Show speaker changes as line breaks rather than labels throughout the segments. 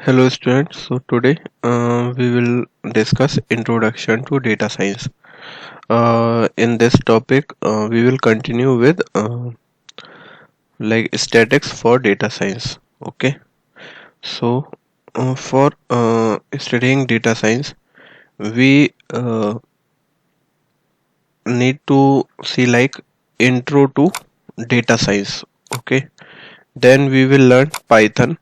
Hello students, so today we will discuss introduction to data science. In this topic we will continue with like statics for data science. Okay, so for studying data science we need to see like intro to data science. Okay, then we will learn Python,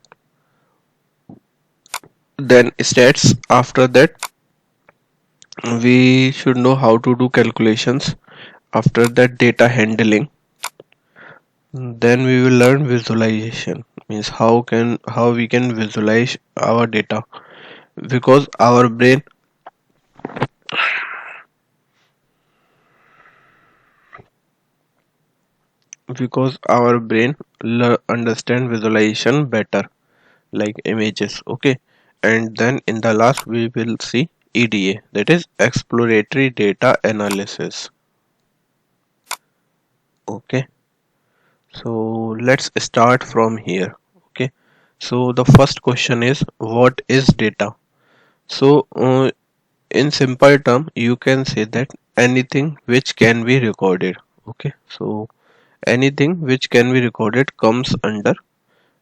then stats. After that we should know how to do calculations. After that, data handling. Then we will learn visualization, means how we can visualize our data, because our brain understand visualization better, like images. Okay, and then in the last we will see EDA, that is exploratory data analysis. Okay, so let's start from here. Okay, so the first question is, what is data? So in simple term you can say that anything which can be recorded. Okay, so anything which can be recorded comes under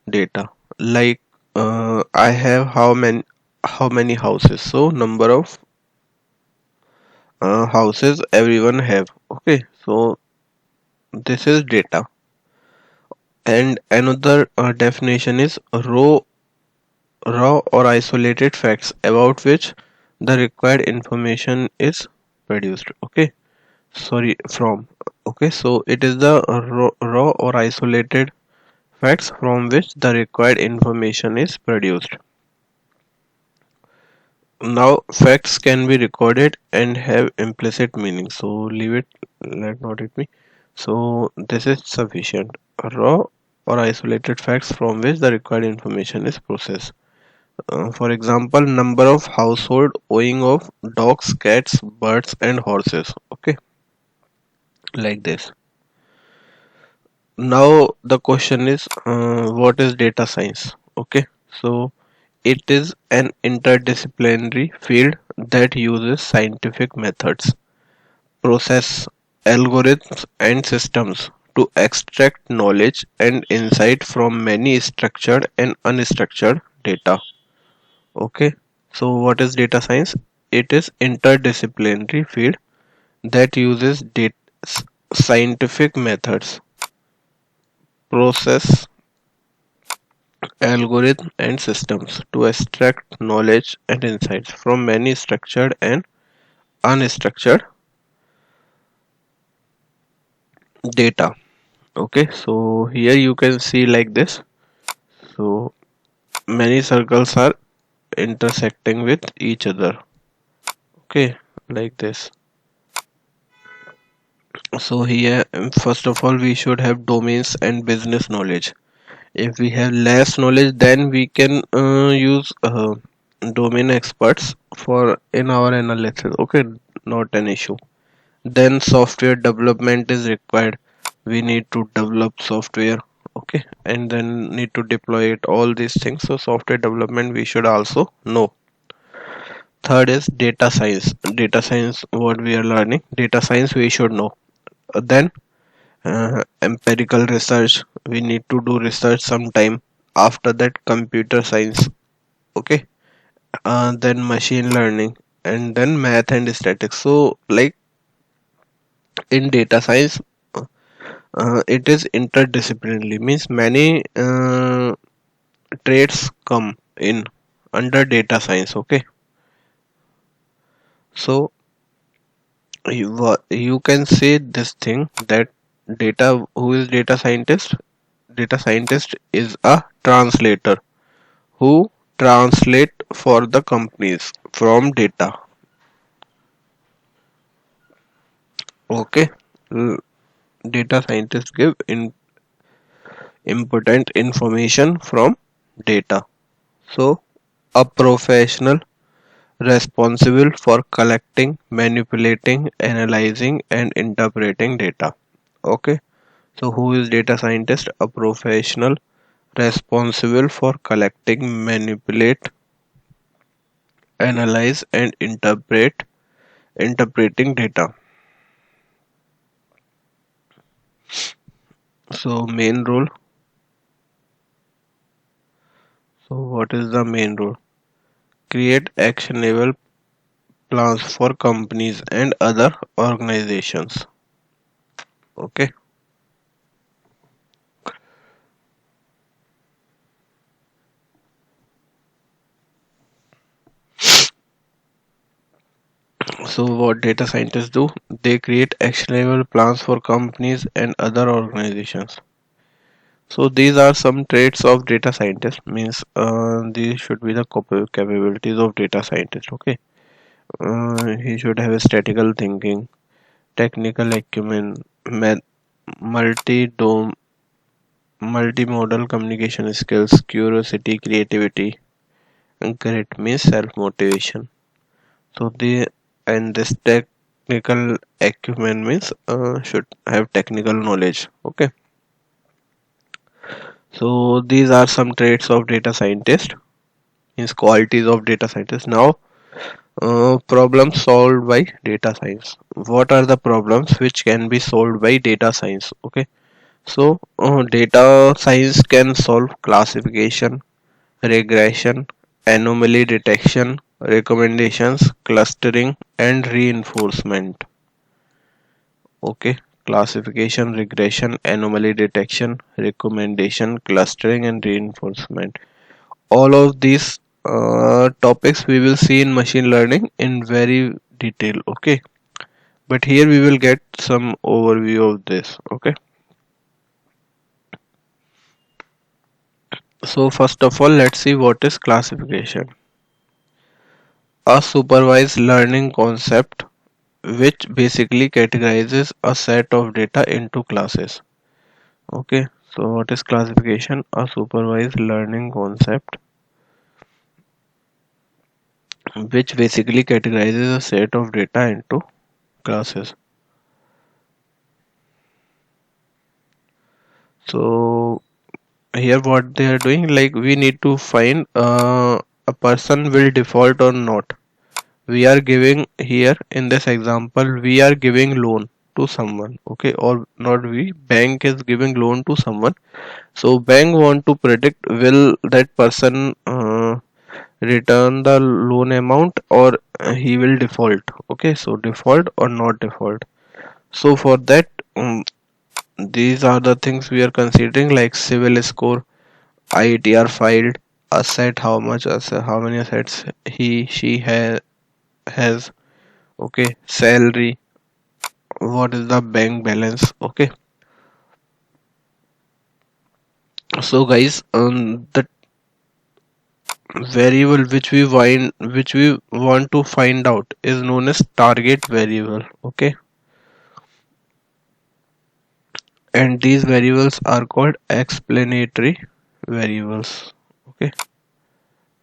data. Like I have how many houses, so number of houses everyone have. Okay, so this is data. And another definition is raw or isolated facts about which the required information is produced. Okay, sorry, from. Okay, so it is the raw or isolated facts from which the required information is produced. Now facts can be recorded and have implicit meaning, so leave it, let not it be. So this is sufficient. Raw or isolated facts from which the required information is processed. For example, number of household owing of dogs, cats, birds and horses. Okay, like this. Now the question is, what is data science? Okay, so it is an interdisciplinary field that uses scientific methods, process, algorithms and systems to extract knowledge and insight from many structured and unstructured data. Okay, so what is data science? It is interdisciplinary field that uses scientific methods, process, algorithms and systems to extract knowledge and insights from many structured and unstructured data. Okay, so here you can see like this. So many circles are intersecting with each other. Okay, like this. So here, first of all, we should have domains and business knowledge. If we have less knowledge, then we can use domain experts for in our analysis. Okay, not an issue. Then software development is required. We need to develop software. Okay, and then need to deploy it, all these things. So software development we should also know. Third is data science. Data science, what we are learning, data science we should know. Then empirical research, we need to do research sometime. After that, computer science. Okay, then machine learning, and then math and statistics. So like in data science, it is interdisciplinary, means many traits come in under data science. Okay, so you can say this thing that data, who is data scientist? Data scientist is a translator who translate for the companies from data. Okay, L- data scientists give important information from data. So a professional responsible for collecting, manipulating, analyzing and interpreting data. Okay, so who is data scientist? A professional responsible for collecting, manipulate, analyze, and interpreting data. So main role. So what is the main role? Create actionable plans for companies and other organizations. Okay. So what data scientists do? They create actionable plans for companies and other organizations. So these are some traits of data scientist. Means these should be the capabilities of data scientist. Okay. He should have a statistical thinking, technical acumen, multi-dome, multimodal communication skills, curiosity, creativity, and grit means self-motivation. So the and this technical acumen means should have technical knowledge. Okay. So these are some traits of data scientist. Means qualities of data scientist. Now problems solved by data science. What are the problems which can be solved by data science? Okay. So data science can solve classification, regression, anomaly detection, recommendations, clustering, and reinforcement. Okay. Classification, regression, anomaly detection, recommendation, clustering, and reinforcement. All of these topics we will see in machine learning in very detail. Okay. But here we will get some overview of this. Okay. So first of all, let's see what is classification. A supervised learning concept which basically categorizes a set of data into classes. Okay, so what is classification? A supervised learning concept which basically categorizes a set of data into classes. So here what they are doing, like we need to find a person will default or not. We are giving here in this example, we are giving loan to someone. Okay, or not, we bank is giving loan to someone. So bank want to predict will that person return the loan amount or he will default. Okay, so default or not default. So for that, these are the things we are considering, like civil score, IETR filed, asset, how much asset, how many assets he she has. Okay, salary, what is the bank balance. Okay, so guys, the variable which we want to find out is known as target variable. Okay, and these variables are called explanatory variables. Okay,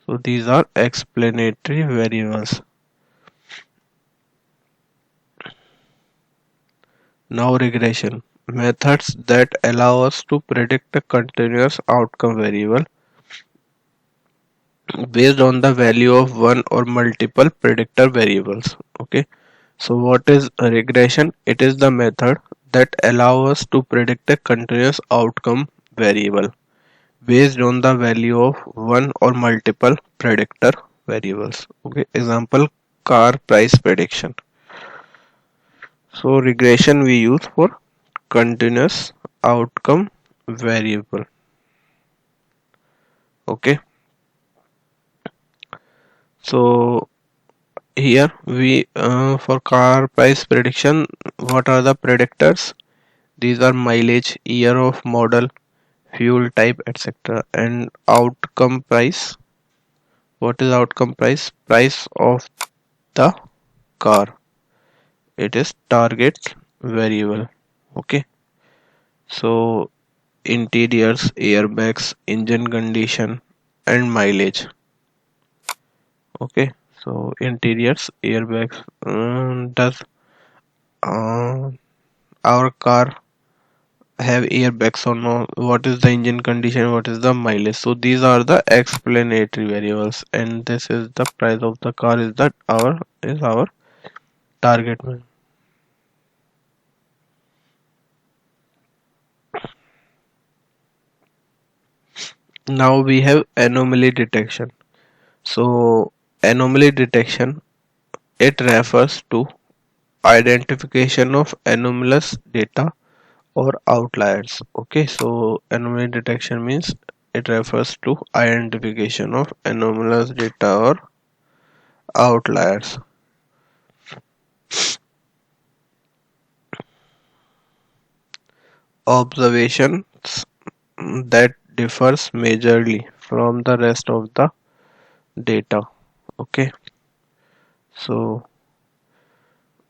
so these are explanatory variables. Now regression, methods that allow us to predict a continuous outcome variable based on the value of one or multiple predictor variables. Okay, so what is a regression? It is the method that allows us to predict a continuous outcome variable based on the value of one or multiple predictor variables. Okay, example, car price prediction. So regression we use for continuous outcome variable. Okay, so here we for car price prediction, what are the predictors? These are mileage, year of model, fuel type, etc. And outcome price. What is outcome price? Price of the car. It is target variable. Okay. So interiors, airbags, engine condition, and mileage. Okay. So interiors, airbags. Does uh, our car have airbags or no, what is the engine condition, what is the mileage. So these are the explanatory variables, and this is the price of the car is that our target. Now we have anomaly detection. So anomaly detection, it refers to identification of anomalous data or outliers. Okay, so anomaly detection means it refers to identification of anomalous data or outliers. Observations that differs majorly from the rest of the data. Okay, so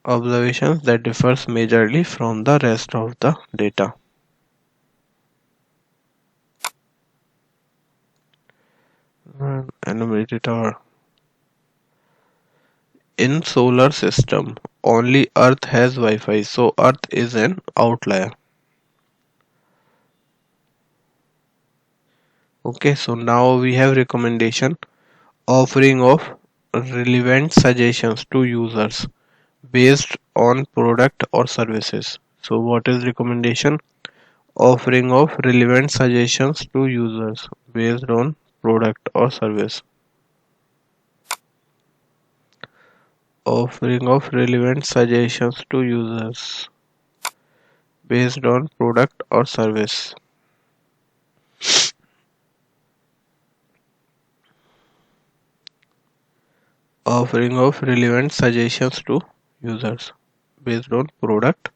observations that differs majorly from the rest of the data. Anomaly data in solar system only Earth has Wi-Fi, so Earth is an outlier. Okay, so now we have recommendation offering of relevant suggestions to users based on product or services. So what is recommendation? Offering of relevant suggestions to users based on product or service. Offering of relevant suggestions to users based on product or service. Offering of relevant suggestions to users based on product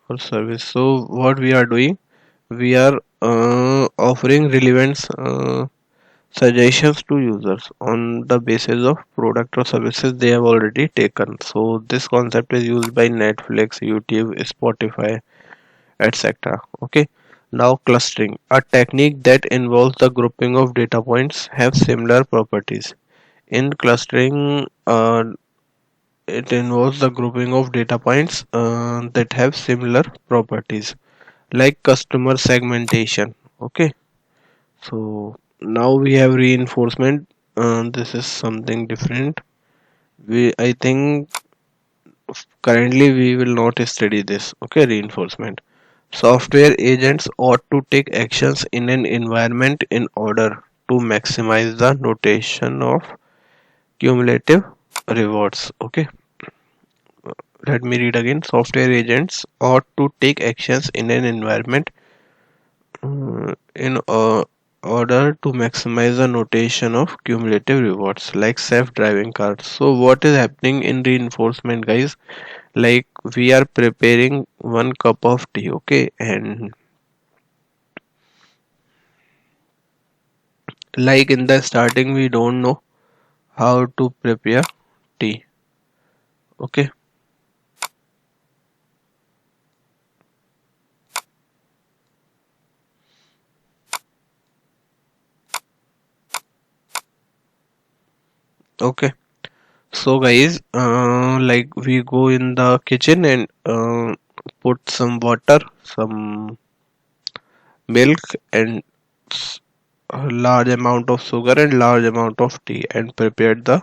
or service. So what we are doing, we are offering relevant suggestions to users on the basis of product or services they have already taken. So this concept is used by Netflix, YouTube, Spotify, etc. Okay. Now clustering, a technique that involves the grouping of data points have similar properties. In clustering, it involves the grouping of data points that have similar properties, like customer segmentation. Okay, so now we have reinforcement. This is something different. I think currently we will not study this. Okay, reinforcement. Software agents ought to take actions in an environment in order to maximize the notation of cumulative rewards. Okay, let me read again. Software agents ought to take actions in an environment in order to maximize the notation of cumulative rewards like self-driving cars. So what is happening in reinforcement, guys? Like we are preparing 1 cup of tea, okay, and like in the starting we don't know how to prepare tea. Okay, okay. So guys, like we go in the kitchen and put some water, some milk, and a large amount of sugar and large amount of tea, and prepare the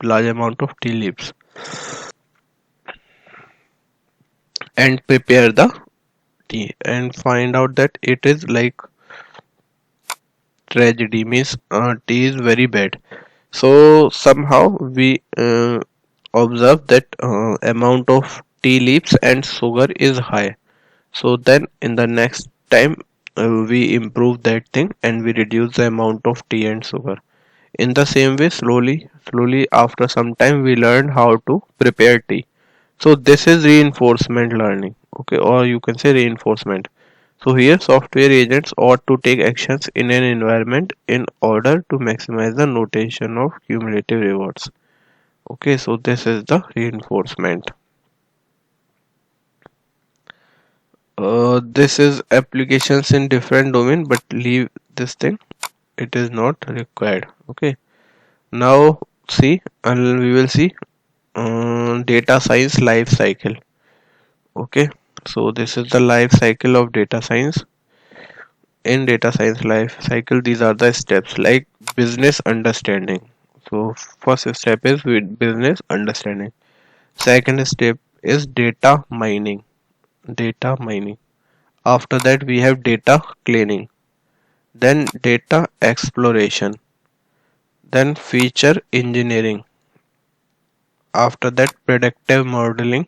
large amount of tea leaves and prepare the tea and find out that it is like tragedy, means tea is very bad. So somehow we observe that amount of tea leaves and sugar is high. So then in the next time we improve that thing and we reduce the amount of tea and sugar. In the same way, slowly after some time we learn how to prepare tea. So this is reinforcement learning, okay, or you can say reinforcement. So here software agents ought to take actions in an environment in order to maximize the notation of cumulative rewards. Okay, so this is the reinforcement. This is applications in different domain, but leave this thing. It is not required. Okay. Now see, we will see data science life cycle. Okay. So this is the life cycle of data science. In data science life cycle, these are the steps like business understanding. So first step is with business understanding. Second step is data mining. After that we have data cleaning, then data exploration, then feature engineering. After that predictive modeling,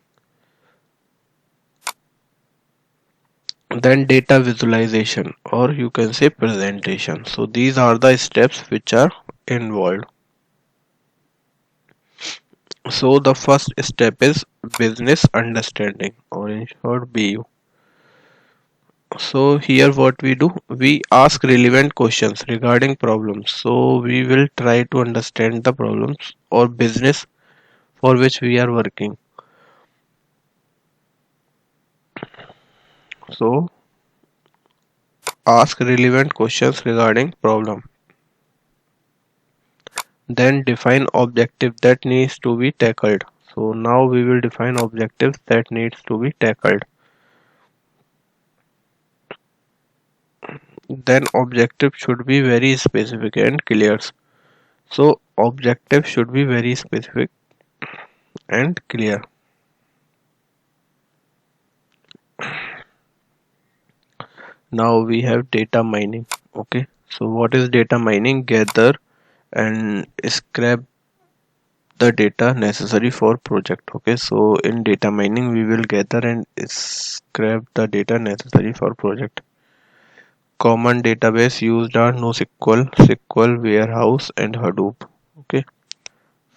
then data visualization, or you can say presentation. So these are the steps which are involved. So the first step is business understanding, or in short BU. So here what we do, we ask relevant questions regarding problems. So we will try to understand the problems or business for which we are working. So ask relevant questions regarding problem. Then define objective that needs to be tackled. So now we will define objectives that needs to be tackled. Then objective should be very specific and clear. So objective should be very specific and clear. Now we have data mining. Okay, so what is data mining? Gather and scrape the data necessary for project. Okay, so in data mining we will gather and scrape the data necessary for project. Common database used are NoSQL, SQL Warehouse and Hadoop. Okay,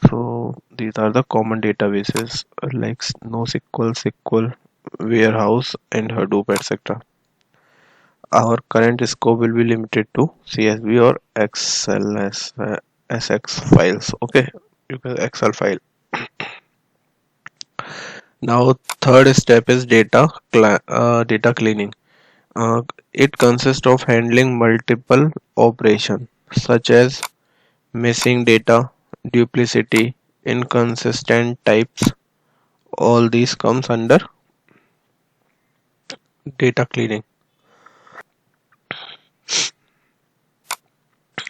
so these are the common databases like NoSQL, SQL Warehouse and Hadoop, etc. Our current scope will be limited to CSV or XLS, SX files. Okay, you can Excel file. Now third step is data cleaning. Uh, it consists of handling multiple operations such as missing data, duplicity, inconsistent types. All these comes under data cleaning.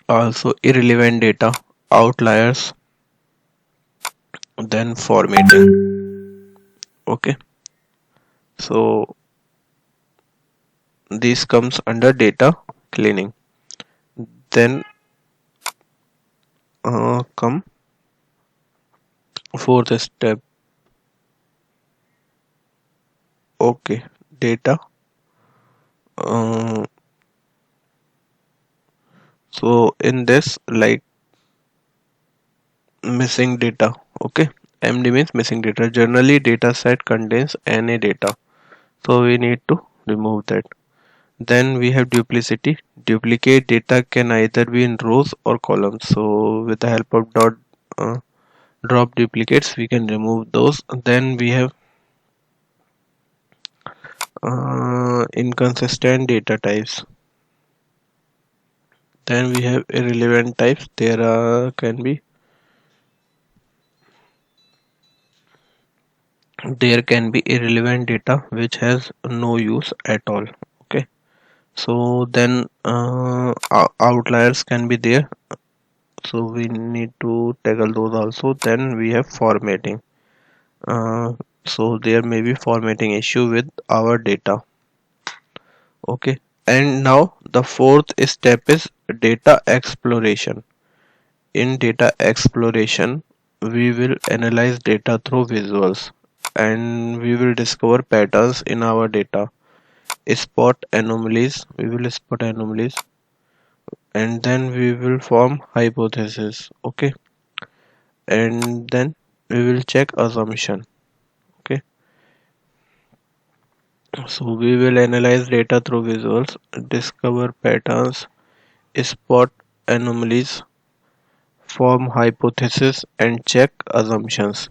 Also irrelevant data, outliers, then formatting. Okay, so this comes under data cleaning. Then come fourth step. Okay, data. Uh, so in this, like missing data. Okay, MD means missing data. Generally, data set contains NA data, so we need to remove that. Then we have duplicity. Duplicate data can either be in rows or columns. So with the help of uh, drop duplicates, we can remove those. Then we have inconsistent data types. Then we have irrelevant types. There can be irrelevant data which has no use at all. Okay, so then outliers can be there, so we need to tackle those also. Then we have formatting. So there may be formatting issue with our data. Okay, and now the fourth step is data exploration. In data exploration we will analyze data through visuals, and we will discover patterns in our data, spot anomalies. We will spot anomalies, and then we will form hypothesis. Okay, and then we will check assumption. Okay, so we will analyze data through visuals, discover patterns, spot anomalies, form hypothesis, and check assumptions.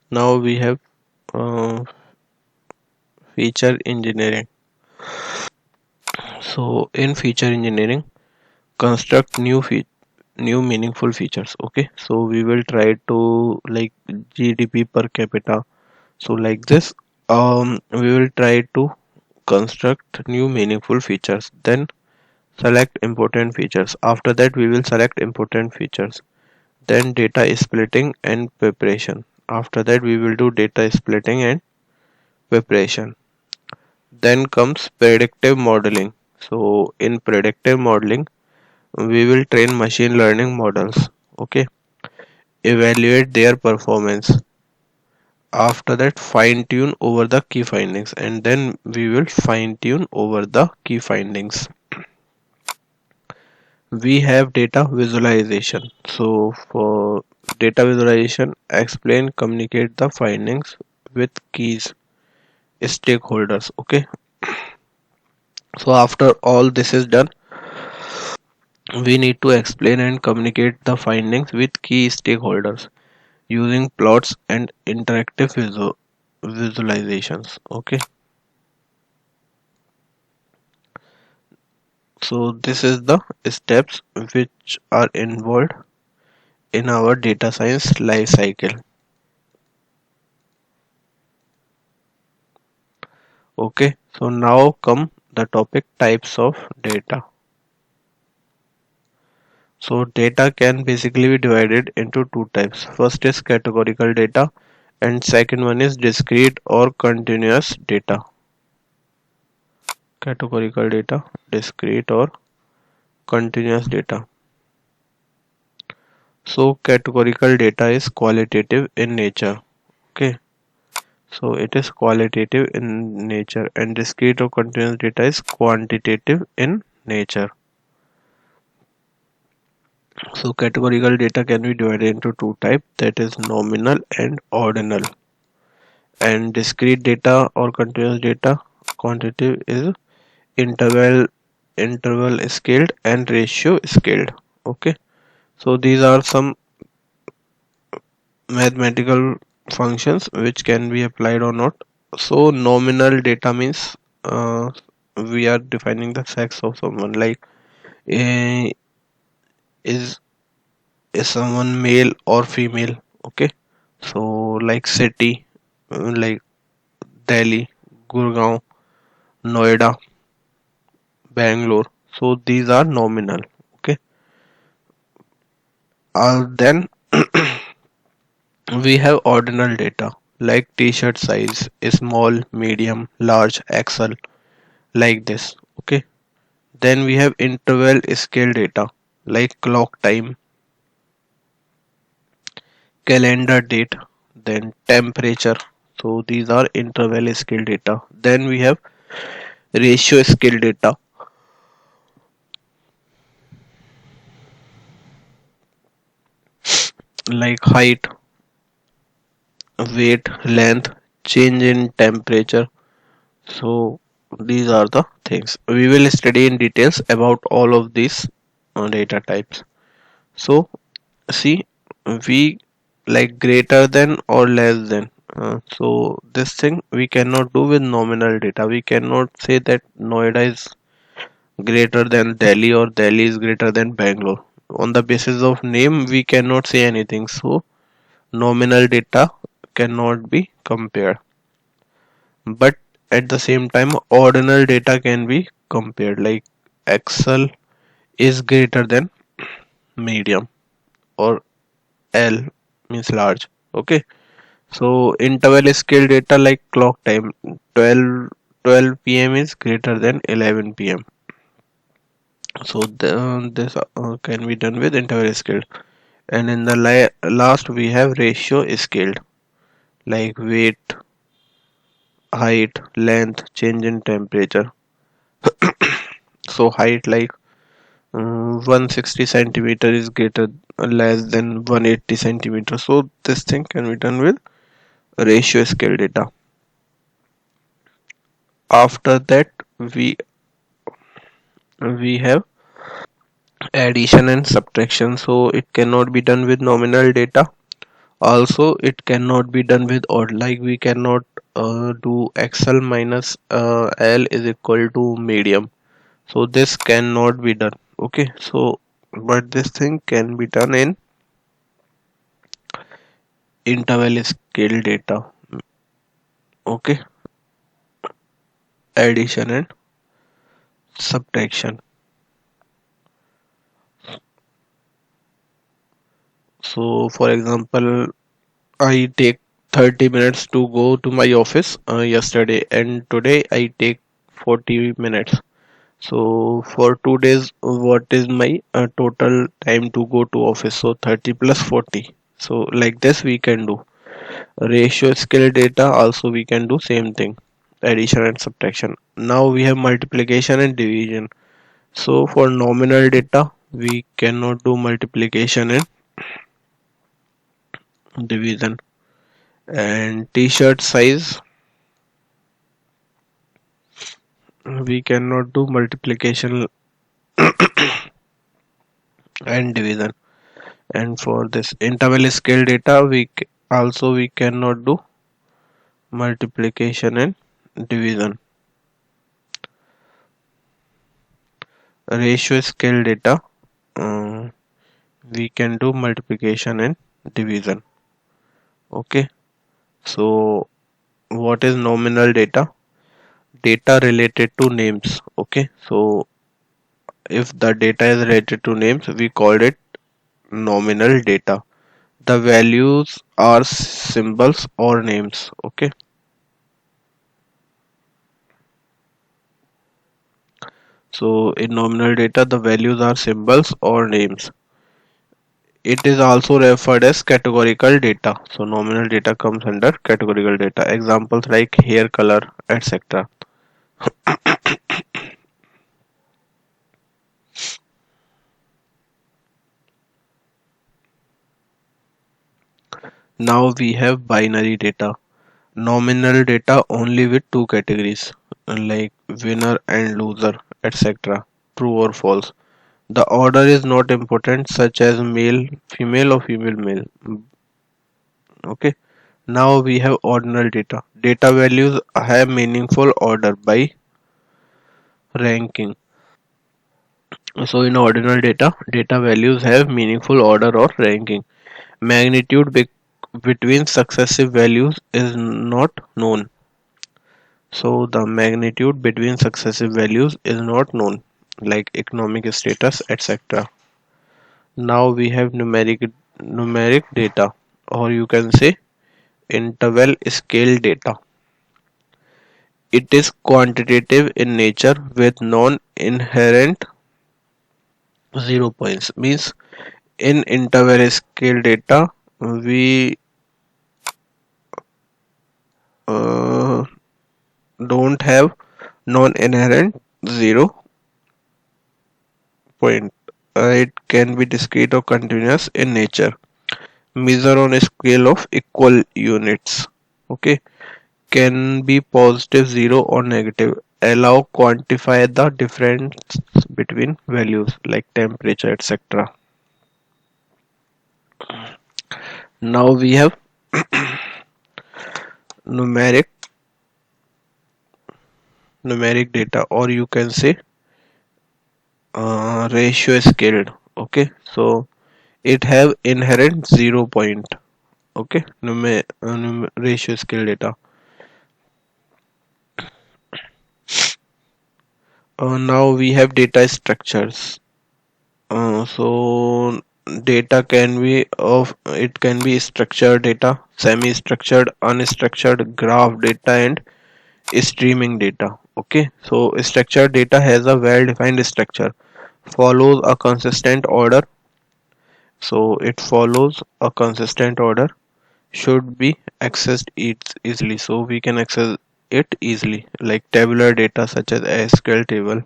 Now we have uh, feature engineering. So in feature engineering, construct new meaningful features. Okay, so we will try to like GDP per capita. So like this, We will try to construct new meaningful features, then select important features. After that we will select important features, then data splitting and preparation. After that we will do data splitting and preparation. Then comes predictive modeling. So in predictive modeling we will train machine learning models, okay, evaluate their performance. After that fine tune over the key findings, and then we will fine tune over the key findings. We have data visualization. So for data visualization, explain, communicate the findings with keys stakeholders, okay. So after all this is done, we need to explain and communicate the findings with key stakeholders using plots and interactive visualizations, okay. So this is the steps which are involved in our data science life cycle. Okay, so now come the topic types of data. So data can basically be divided into two types. First is categorical data and second one is discrete or continuous data. Categorical data, discrete or continuous data. So categorical data is qualitative in nature. Okay. So it is qualitative in nature and discrete or continuous data is quantitative in nature. So categorical data can be divided into two types, that is nominal and ordinal. And discrete data or continuous data, quantitative, is interval scaled and ratio scaled. Okay. So these are some mathematical functions which can be applied or not. So nominal data means we are defining the sex of someone, like eh, is is someone male or female, okay. So like city, like Delhi, Gurgaon, Noida, Bangalore. So these are nominal, okay. Then we have ordinal data like t-shirt size, small, medium, large, XL, like this, okay. Then we have interval scale data like clock time, calendar date, then temperature. So these are interval scale data. Then we have ratio scale data like height, weight, length, change in temperature. So these are the things. We will study in details about all of these data types. So see, we like greater than or less than. So this thing we cannot do with nominal data. We cannot say that Noida is greater than Delhi or Delhi is greater than Bangalore. On the basis of name, we cannot say anything. So nominal data cannot be compared. But at the same time, ordinal data can be compared. Like XL is greater than medium or L means large. Okay. So interval scale data like clock time 12 p.m. is greater than 11 p.m. So this can be done with interval scale. And in the last we have ratio scaled like weight, height, length, change in temperature. So height like 160 centimeter is greater less than 180 centimeter. So this thing can be done with ratio scale data. After that we have addition and subtraction. So it cannot be done with nominal data. Also it cannot be done with odd, like we cannot do XL minus L is equal to medium. So this cannot be done, okay. So but this thing can be done in interval scale data, okay. addition and subtraction. So for example, I take 30 minutes to go to my office yesterday, and today I take 40 minutes. So for 2 days, what is my total time to go to office? So 30 plus 40. So like this we can do. Ratio scale data also we can do same thing. Addition and subtraction. Now we have multiplication and division. So for nominal data, we cannot do multiplication and division. And t-shirt size, we cannot do multiplication and division. And for this interval scale data, also we cannot do multiplication and division. Ratio scale data, uh, we can do multiplication and division. Okay, so what is nominal data? Data related to names. Okay, so if the data is related to names, we called it nominal data. The values are symbols or names. Okay, so in nominal data, the values are symbols or names. It is also referred as categorical data. So nominal data comes under categorical data. Examples like hair color, etc. Now we have binary data. Nominal data only with two categories like winner and loser, etc. True or false. The order is not important, such as male, female, or female, male. Okay. Now we have ordinal data. Data values have meaningful order by ranking. So in ordinal data, data values have meaningful order or ranking. Magnitude between successive values is not known. So the magnitude between successive values is not known, like economic status, etc. Now we have numeric data, or you can say interval scale data. It is quantitative in nature with non-inherent 0 points. Means in interval scale data, we uh, don't have non-inherent 0 point. It can be discrete or continuous in nature. Measure on a scale of equal units. Okay, can be positive, 0 or negative. Allow quantify the difference between values like temperature, etc. Now we have numeric numeric data, or you can say ratio scaled. Okay, so it have inherent 0 point. Okay, ratio scale data. Now we have data structures. So data can be of it can be structured data, semi-structured, unstructured, graph data, and streaming data. Okay, so structured data has a well-defined structure, follows a consistent order. So it follows a consistent order, should be accessed easily. So we can access it easily, like tabular data such as SQL table.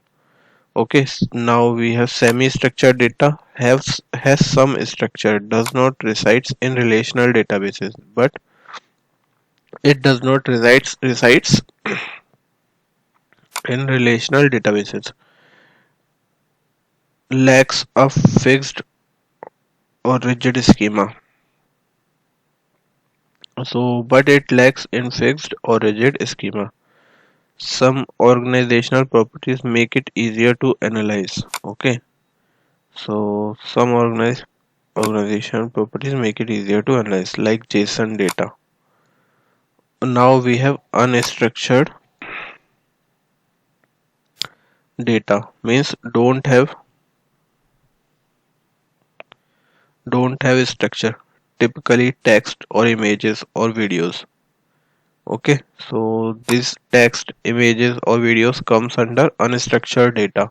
Okay, now we have semi-structured data has some structure, does not resides in relational databases, but it does not resides in relational databases. Lacks a fixed or rigid schema. So, but it lacks in fixed or rigid schema. Some organizational properties make it easier to analyze. Okay, so some organizational properties make it easier to analyze, like JSON data. Now we have unstructured data means don't have a structure, typically text or images or videos. Okay, so this text, images or videos comes under unstructured data,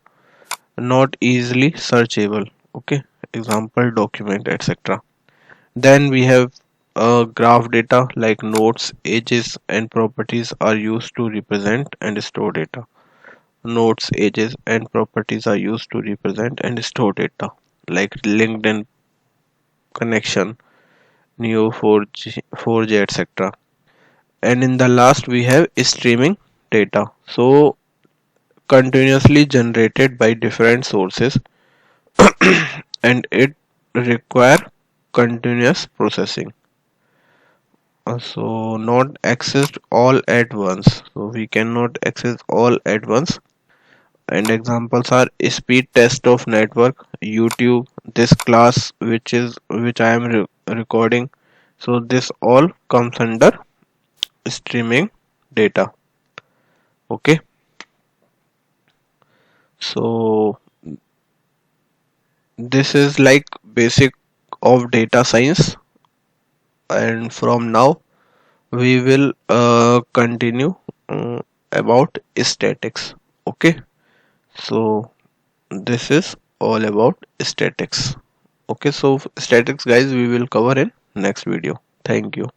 not easily searchable. Okay, example document, etc. Then we have graph data like nodes, edges and properties are used to represent and store data. Nodes, edges and properties are used to represent and store data like LinkedIn connection, Neo 4G, 4G, etc. And in the last we have streaming data. So continuously generated by different sources and it require continuous processing. So not accessed all at once. So we cannot access all at once. And examples are speed test of network, YouTube, this class which I am recording. So this all comes under streaming data. Okay. So this is like basic of data science, and from now we will continue about statics. Okay, so this is all about statics. Okay, so statics guys we will cover in next video. Thank you.